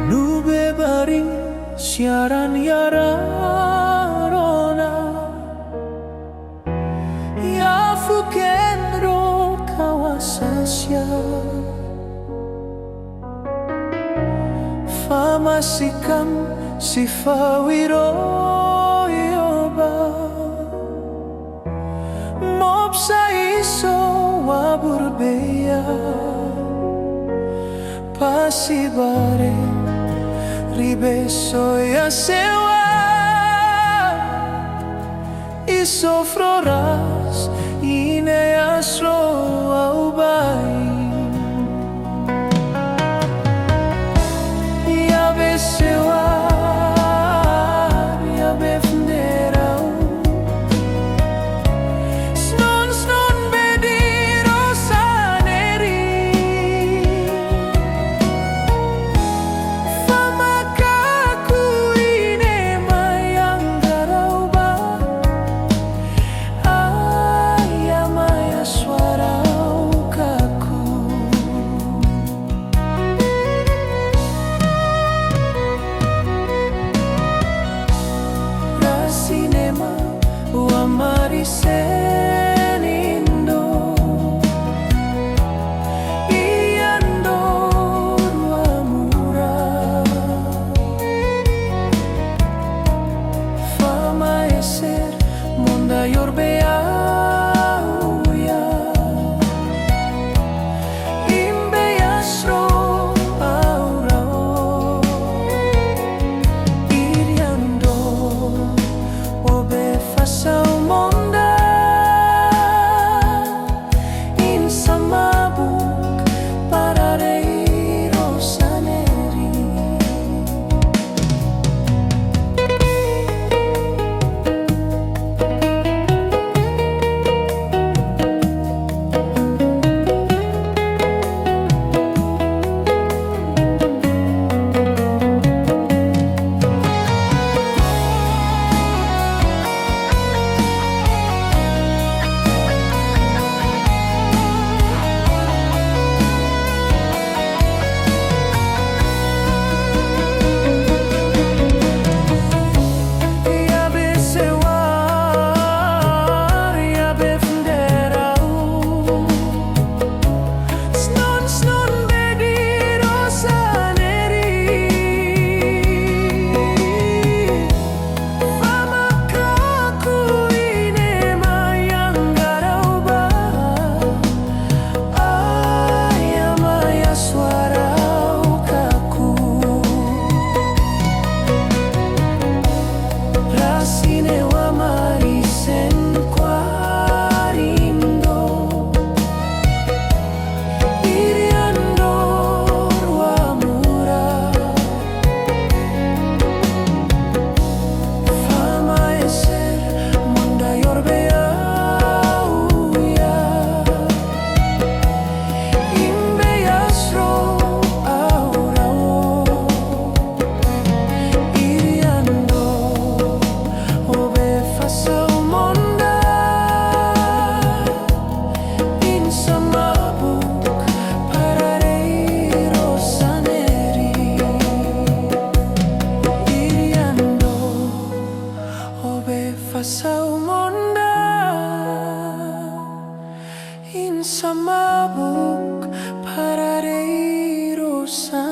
Nube baring siaran yara rona ya fukenro kawasasya famasikam sifawiro yoba mopsa iso waburbeya pasibare ribeso ya sewa iso floras ine asro aubai ya besewa ya befnerau snon snon bediro saneri Marisenindo iando ruamura fama eser monda yorbea uya imbe yasro aurao iriando obe fasau Insamabuk para reirosan